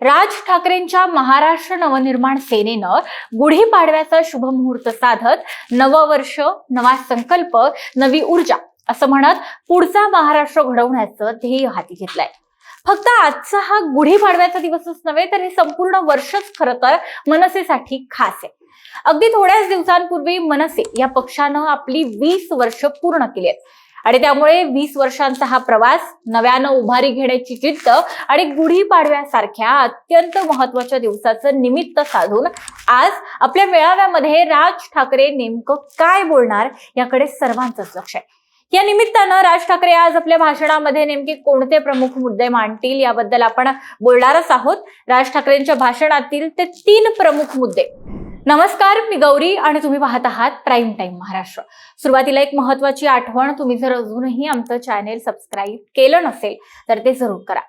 राज ठाकरेंच्या महाराष्ट्र नवनिर्माण सेनेनं गुढीपाडव्याचा शुभमुहूर्त साधत नववर्ष, नवा संकल्प, नवी ऊर्जा असं म्हणत पुढचा महाराष्ट्र घडवण्याचं ध्येय हाती घेतलंय. फक्त आजचा हा गुढीपाडव्याचा दिवसच नव्हे तर हे संपूर्ण वर्षच खरं तर मनसेसाठी खास आहे. अगदी थोड्याच दिवसांपूर्वी मनसे या पक्षानं आपली 20 वर्ष पूर्ण केली आहेत आणि त्यामुळे 20 वर्षांचा हा प्रवास, नव्यानं उभारी घेण्याची जिद्द आणि गुढीपाडव्यासारख्या अत्यंत महत्वाच्या दिवसाचं निमित्त साधून आज आपल्या मेळाव्यामध्ये राज ठाकरे नेमकं काय बोलणार याकडे सर्वांचंच लक्ष आहे. या निमित्तानं राज ठाकरे आज आपल्या भाषणामध्ये नेमके कोणते प्रमुख मुद्दे मांडतील याबद्दल आपण बोलणारच आहोत. राज ठाकरेंच्या भाषणातील ते 3 प्रमुख मुद्दे. नमस्कार, मी गौरी आणि तुम्ही पाहत आहात प्राईम टाइम महाराष्ट्र. सुरुवातीला एक महत्वाची आठवण, तुम्ही जर अजूनही आमचं चॅनेल सबस्क्राईब केलं नसेल तर ते जरूर करा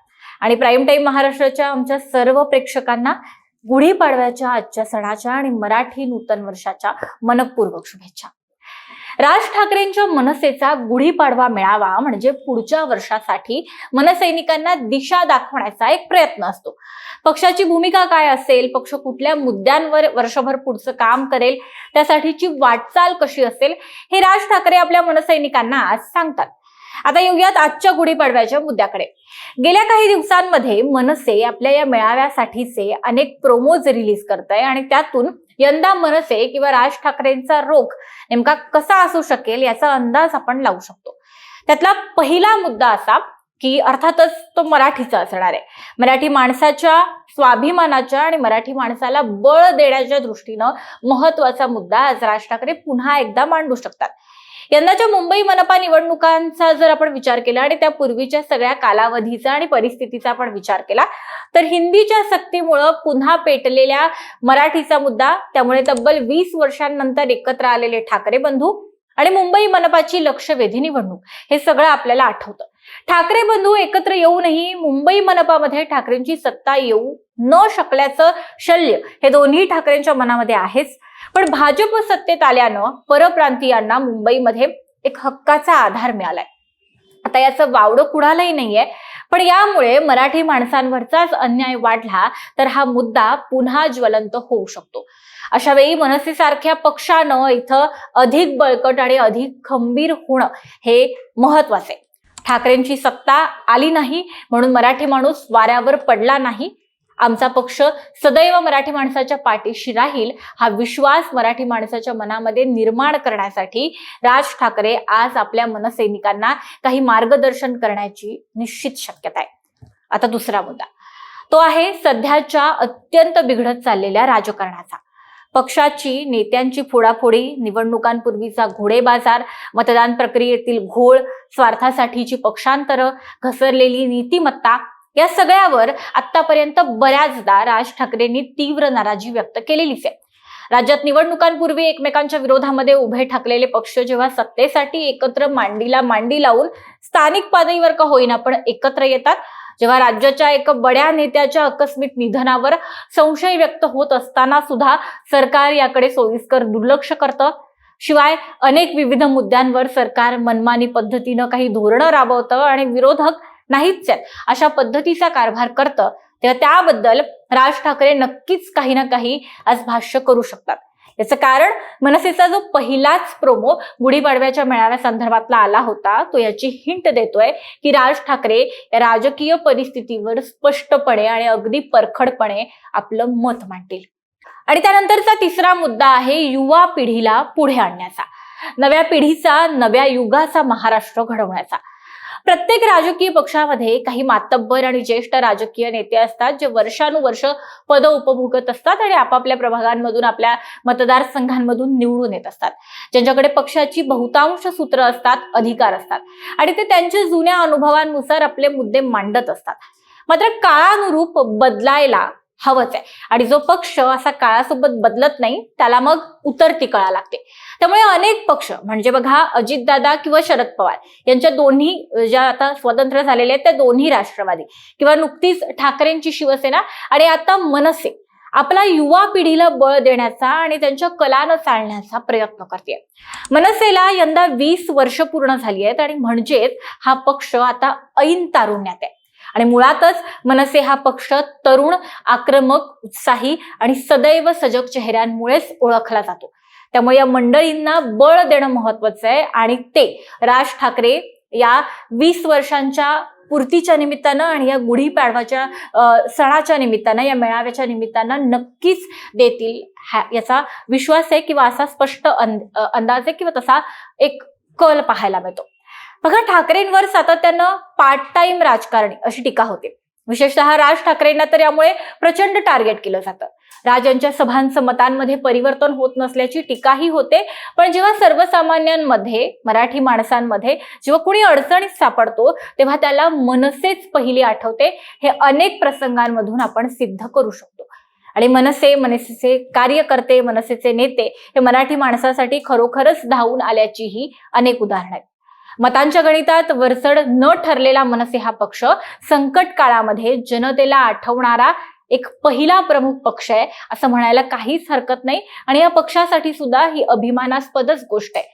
आणि प्राईम टाइम महाराष्ट्राच्या आमच्या सर्व प्रेक्षकांना गुढीपाडव्याच्या आजच्या सणाच्या आणि मराठी नूतन वर्षाच्या मनपूर्वक शुभेच्छा. राज ठाकरेंच्या मनसेचा गुढीपाडवा मेळावा म्हणजे पुढच्या वर्षासाठी मनसैनिकांना दिशा दाखवण्याचा एक प्रयत्न असतो. पक्षाची भूमिका काय असेल, पक्ष कुठल्या मुद्द्यांवर वर्षभर पुढचं काम करेल, त्यासाठीची वाटचाल कशी असेल, हे राज ठाकरे आपल्या मनसैनिकांना आज सांगतात. आता येऊयात आजच्या गुढीपाडव्याच्या मुद्द्याकडे. गेल्या काही दिवसांमध्ये मनसे आपल्या या मेळाव्यासाठीचे अनेक प्रोमोज रिलीज करतंय आणि त्यातून यंदा मनसे किंवा राज ठाकरेंचा रोख नेमका कसा असू शकेल याचा अंदाज आपण लावू शकतो. त्यातला पहिला मुद्दा असा की अर्थातच तो मराठीचा असणार आहे. मराठी माणसाच्या स्वाभिमानाच्या आणि मराठी माणसाला बळ देण्याच्या दृष्टीनं महत्वाचा मुद्दा आज राज ठाकरे पुन्हा एकदा मांडू शकतात. यंदाच्या मुंबई मनपा निवडणुकांचा जर आपण विचार केला आणि त्यापूर्वीच्या सगळ्या कालावधीचा आणि परिस्थितीचा आपण विचार केला तर हिंदीच्या सक्तीमुळे पुन्हा पेटलेल्या मराठीचा मुद्दा, त्यामुळे तब्बल 20 वर्षांनंतर एकत्र आलेले ठाकरे बंधू आणि मुंबई मनपाची लक्षवेधी निवडणूक, हे सगळं आपल्याला आठवतं. ठाकरे बंधू एकत्र येऊनही मुंबई मनपामध्ये ठाकरेंची सत्ता येऊ न शकल्याचं शल्य हे दोन्ही ठाकरेंच्या मनामध्ये आहेच. पण भाजप सत्तेत आल्यानं परप्रांतीयांना मुंबईमध्ये एक हक्काचा आधार मिळालाय. आता याचं वावडं कुणालाही नाहीये, पण यामुळे मराठी माणसांवरचाच अन्याय वाढला तर हा मुद्दा पुन्हा ज्वलंत होऊ शकतो. अशा वेळी मनसेसारख्या पक्षानं इथं अधिक बळकट आणि अधिक खंबीर होणं हे महत्वाचं आहे. ठाकरेंची सत्ता आली नाही म्हणून मराठी माणूस वाऱ्यावर पडला नाही. आमचा पक्ष सदैव मराठी माणसाच्या पाठीशी राहील हा विश्वास मराठी माणसाच्या मनामध्ये निर्माण करण्यासाठी राज ठाकरे आज आपल्या मनसैनिकांना काही मार्गदर्शन करण्याची निश्चित शक्यता आहे. आता दुसरा मुद्दा तो आहे सध्याच्या अत्यंत बिघडत चाललेल्या राजकारणाचा. पक्षाची नेत्यांची फोडाफोडी, निवडणुकांपूर्वीचा घोडेबाजार, मतदान प्रक्रियेतील घोळ, स्वार्थासाठीची पक्षांतरं, घसरलेली नीतिमत्ता, या सगळ्यावर आतापर्यंत बऱ्याचदा राज ठाकरेंनी तीव्र नाराजी व्यक्त केलेलीच आहे. राज्यात निवडणुकांपूर्वी एकमेकांच्या विरोधामध्ये उभे ठाकलेले पक्ष जेव्हा सत्तेसाठी एकत्र मांडीला मांडी लावून स्थानिक पातळीवर का होईना पण एकत्र येतात, जेव्हा राज्याच्या एका बड्या नेत्याच्या आकस्मिक निधनावर संशय व्यक्त होत असताना सुद्धा सरकार याकडे सोयीस्कर दुर्लक्ष करतं, शिवाय अनेक विविध मुद्द्यांवर सरकार मनमानी पद्धतीनं काही धोरणं राबवतं आणि विरोधक नाहीच अशा पद्धतीचा कारभार करतं, तेव्हा त्याबद्दल राज ठाकरे नक्कीच काही ना काही आज भाष्य करू शकतात. याचं कारण मनसेचा जो पहिलाच प्रोमो गुढीपाडव्याच्या मेळाव्या संदर्भातला आला होता तो याची हिंट देतोय की राज ठाकरे राजकीय परिस्थितीवर स्पष्टपणे आणि अगदी परखडपणे आपलं मत मांडतील. आणि त्यानंतरचा तिसरा मुद्दा आहे युवा पिढीला पुढे आणण्याचा, नव्या पिढीचा, नव्या युगाचा महाराष्ट्र घडवण्याचा. प्रत्येक राजकीय पक्षामध्ये काही मातब्बर आणि ज्येष्ठ राजकीय नेते असतात जे वर्षानुवर्ष पद उपभोगत असतात आणि आपापल्या प्रभागांमधून, आपल्या मतदारसंघांमधून निवडून येत असतात, ज्यांच्याकडे पक्षाची बहुतांश सूत्र असतात, अधिकार असतात आणि ते त्यांच्या जुन्या अनुभवांनुसार आपले मुद्दे मांडत असतात. मात्र काळानुरूप बदलायला हवंच आहे आणि जो पक्ष असा काळासोबत बदलत नाही त्याला मग उतरती कळा लागते. त्यामुळे अनेक पक्ष म्हणजे बघा, अजितदादा किंवा शरद पवार यांच्या दोन्ही ज्या आता स्वतंत्र झालेल्या आहेत त्या दोन्ही राष्ट्रवादी किंवा नुकतीच ठाकरेंची शिवसेना आणि आता मनसे आपला युवा पिढीला बळ देण्याचा आणि त्यांच्या कलानं चालण्याचा प्रयत्न करते. मनसेला यंदा 20 वर्ष पूर्ण झाली आहेत आणि म्हणजेच हा पक्ष आता ऐन तारुण्यात आहे आणि मुळातच मनसे हा पक्ष तरुण, आक्रमक, उत्साही आणि सदैव सजग चेहऱ्यांमुळेच ओळखला जातो. त्यामुळे या मंडळींना बळ देणं महत्वाचं आहे आणि ते राज ठाकरे या 20 वर्षांच्या पूर्तीच्या निमित्तानं आणि या गुढीपाडवाच्या सणाच्या निमित्तानं, या मेळाव्याच्या निमित्तानं नक्कीच देतील याचा विश्वास आहे किंवा असा स्पष्ट अंदाज आहे किंवा तसा एक कल पाहायला मिळतो. बघा, ठाकरेंवर सातत्यानं पार्ट टाइम राजकारणी अशी टीका होते. विशेषतः राज ठाकरेंना तर यामुळे प्रचंड टार्गेट केलं जातं. राज यांच्या सभांचं मतांमध्ये परिवर्तन होत नसल्याची टीकाही होते. पण जेव्हा सर्वसामान्यांमध्ये, मराठी माणसांमध्ये जेव्हा कुणी अडचणीत सापडतो तेव्हा त्याला मनसेच पहिली आठवते. हे अनेक प्रसंगांमधून आपण सिद्ध करू शकतो. आणि मनसेचे कार्यकर्ते, मनसेचे नेते हे मराठी माणसासाठी खरोखरच धावून आल्याचीही अनेक उदाहरणं आहेत. मतांच्या गणितात वरचढ न ठरलेला मनसे हा पक्ष संकट काळामध्ये जनतेला आठवणारा एक पहिला प्रमुख पक्ष आहे असं म्हणायला काहीच हरकत नाही. आणि या पक्षासाठी सुद्धा ही अभिमानास्पदच गोष्ट आहे.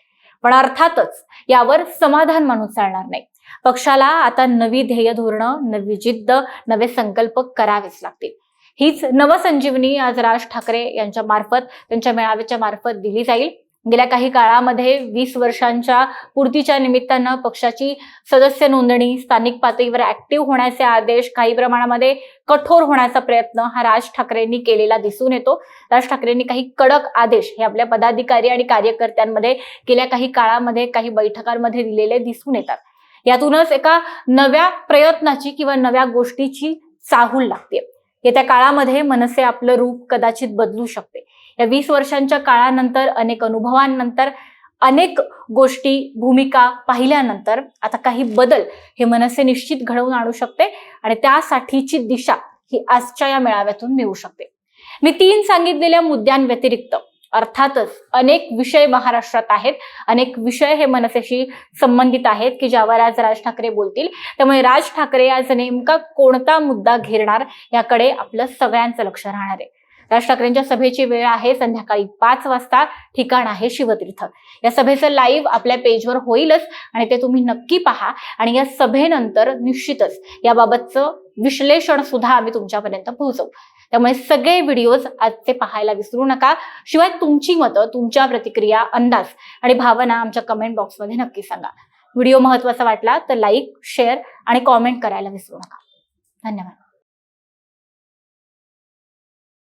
पण अर्थातच यावर समाधान मानून चालणार नाही. पक्षाला आता नवी ध्येय धोरणं, नवी जिद्द, नवे संकल्प करावेच लागतील. हीच नवसंजीवनी आज राज ठाकरे यांच्या मार्फत, त्यांच्या मेळाव्याच्या मार्फत दिली जाईल. गेल्या काही काळामध्ये 20 वर्षांच्या पूर्तीच्या निमित्तानं पक्षाची सदस्य नोंदणी, स्थानिक पातळीवर ऍक्टिव्ह होण्याचे आदेश, काही प्रमाणामध्ये कठोर होण्याचा प्रयत्न हा राज ठाकरेंनी केलेला दिसून येतो. राज ठाकरेंनी काही कडक आदेश हे आपल्या पदाधिकारी आणि कार्यकर्त्यांमध्ये गेल्या काही काळामध्ये, काही बैठकांमध्ये दिलेले दिसून येतात. यातूनच एका नव्या प्रयत्नाची किंवा नव्या गोष्टीची चाहूल लागते. येत्या काळामध्ये मनसे आपलं रूप कदाचित बदलू शकते. या 20 वर्षांच्या काळानंतर, अनेक अनुभवांनंतर, अनेक गोष्टी, भूमिका पाहिल्यानंतर आता काही बदल हे मनसे निश्चित घडवून आणू शकते आणि त्यासाठीची दिशा ही आजच्या या मेळाव्यातून मिळू शकते. मी 3 सांगितलेल्या मुद्द्यांव्यतिरिक्त अर्थातच अनेक विषय महाराष्ट्रात आहेत. अनेक विषय हे मनसेशी संबंधित आहेत की ज्यावर आज राज ठाकरे बोलतील. त्यामुळे राज ठाकरे आज नेमका कोणता मुद्दा घेणार याकडे आपलं सगळ्यांचं लक्ष राहणार आहे. राज ठाकरेंच्या सभेची वेळ आहे संध्याकाळी 5 वाजता. ठिकाण आहे शिवतीर्थ. या सभेचं लाईव्ह आपल्या पेजवर होईलच आणि ते तुम्ही नक्की पहा. आणि या सभेनंतर निश्चितच याबाबतचं विश्लेषण सुद्धा आम्ही तुमच्यापर्यंत पोहोचवू. त्यामुळे सगळे व्हिडिओज आजचे पाहायला विसरू नका. शिवाय तुमची मतं, तुमच्या प्रतिक्रिया, अंदाज आणि भावना आमच्या कमेंट बॉक्समध्ये नक्की सांगा. व्हिडिओ महत्त्वाचा वाटला तर लाईक, शेअर आणि कॉमेंट करायला विसरू नका. धन्यवाद.